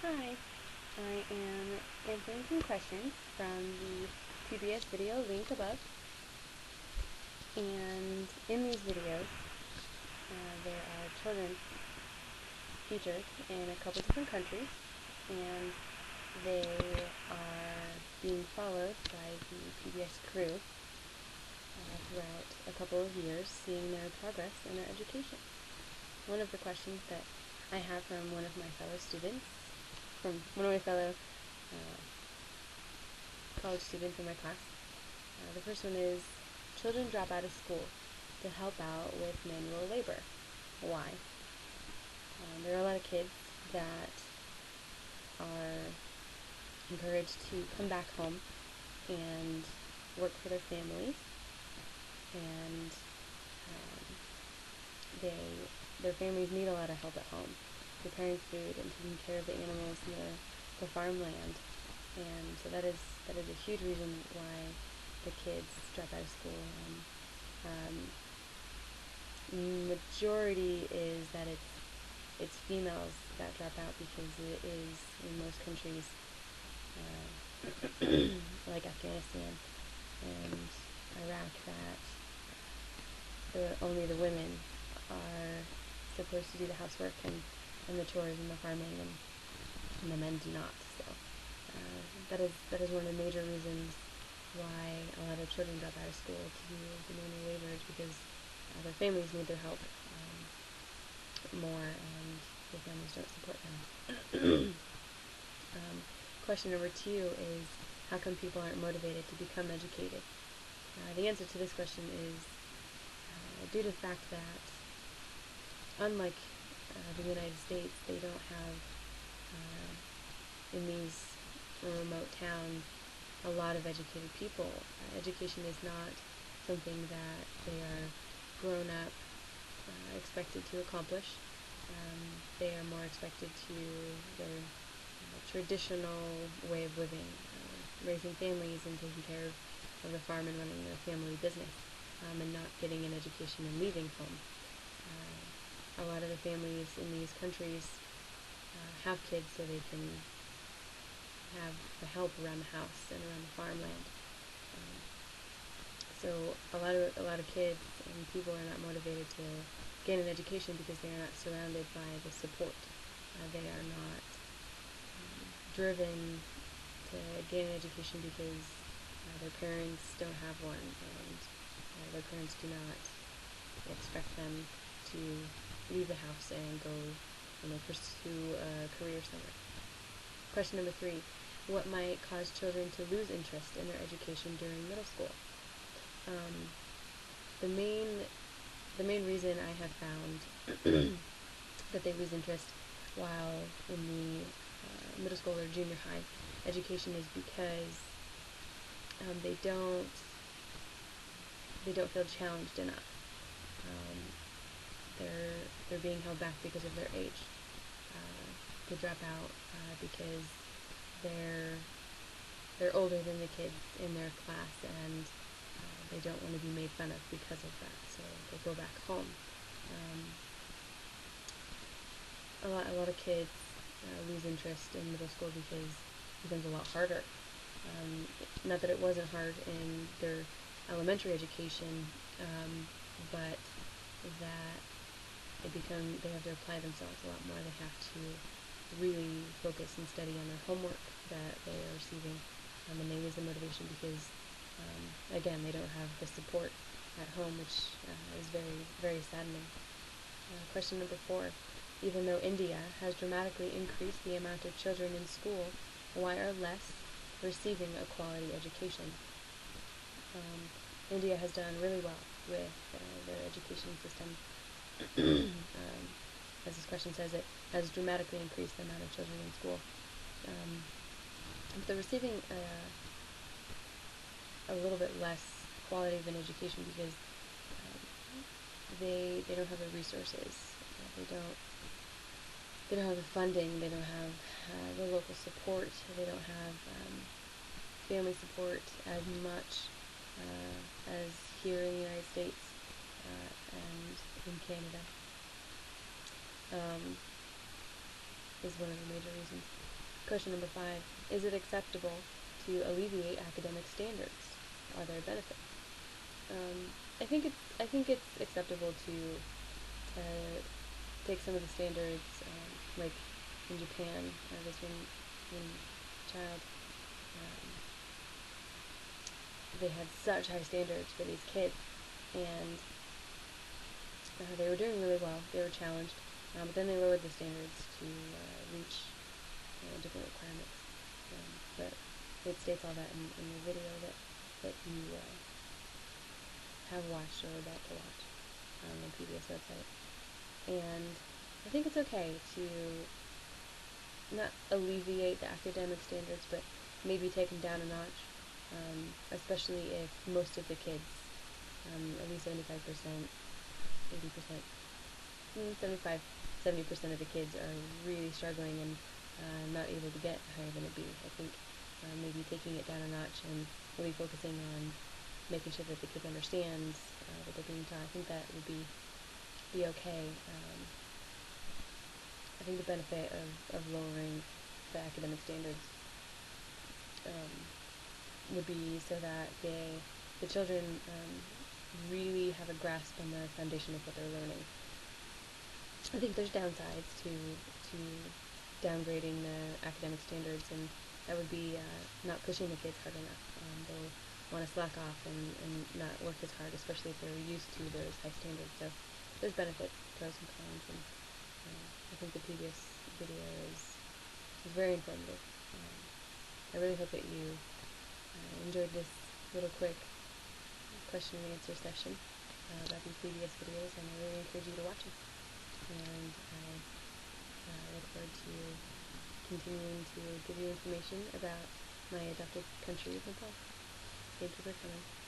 Hi, I am answering some questions from the PBS video link above, and in these videos there are children featured in a couple different countries, and they are being followed by the PBS crew throughout a couple of years, seeing their progress in their education. One of the questions that I have from one of my fellow students, from one of my fellow college students in my class. The first one is, children drop out of school to help out with manual labor. Why? There are a lot of kids that are encouraged to come back home and work for their families, and their families need a lot of help at home, preparing food and taking care of the animals and the farmland. And so that is a huge reason why the kids drop out of school. Majority is that it's females that drop out, because it is in most countries like Afghanistan and Iraq that only the women are supposed to do the housework and the chores and the farming, and the men do not. So that is one of the major reasons why a lot of children drop out of school to do the manual labor, because their families need their help more, and their families don't support them. Question number 2 is, how come people aren't motivated to become educated? The answer to this question is due to the fact that, unlike the United States, they don't have, in these remote towns, a lot of educated people. Education is not something that they are grown up expected to accomplish. They are more expected to their traditional way of living, raising families and taking care of the farm and running their family business, and not getting an education and leaving home. A lot of the families in these countries have kids so they can have the help around the house and around the farmland. So a lot of kids and people are not motivated to gain an education because they are not surrounded by the support. They are not driven to gain an education because their parents don't have one, and their parents do not expect them to leave the house and go, pursue a career somewhere. Question number 3: what might cause children to lose interest in their education during middle school? The main reason I have found that they lose interest while in the middle school or junior high education is because they don't feel challenged enough. They're being held back because of their age. They drop out because they're older than the kids in their class, and they don't want to be made fun of because of that, so they go back home. A lot of kids lose interest in middle school because it becomes a lot harder. Not that it wasn't hard in their elementary education, but that they have to apply themselves a lot more. They have to really focus and study on their homework that they are receiving, and they lose the motivation because, again, they don't have the support at home, which is very, very saddening. Question number 4: even though India has dramatically increased the amount of children in school, why are less receiving a quality education? India has done really well with their education system. As this question says, it has dramatically increased the amount of children in school. But they're receiving a little bit less quality of an education because they don't have the resources. They don't have the funding. They don't have the local support. They don't have family support as much as here in the United States and in Canada. Is one of the major reasons. Question number 5, is it acceptable to alleviate academic standards? Are there benefits? I think it's acceptable to take some of the standards, like in Japan. This one child, um, they had such high standards for these kids, and they were doing really well. They were challenged, but then they lowered the standards to reach different requirements. But it states all that in the video that you have watched or are about to watch on the PBS website. And I think it's okay to not alleviate the academic standards, but maybe take them down a notch, especially if most of the kids, at least 75%, 80%, 75, 70% of the kids are really struggling and not able to get higher than a B. I think maybe taking it down a notch and really focusing on making sure that the kid understands what they're being taught. I think that would be okay. I think the benefit of lowering the academic standards would be so that the children really have a grasp on the foundation of what they're learning. I think there's downsides to downgrading the academic standards, and that would be not pushing the kids hard enough. They'll want to slack off and not work as hard, especially if they're used to those high standards. So there's benefits, pros and cons, and I think the PBS video is very informative. I really hope that you enjoyed this little quick question and answer session about these PBS videos, and I really encourage you to watch them. And I look forward to continuing to give you information about my adopted country of Nepal. Thank you for coming.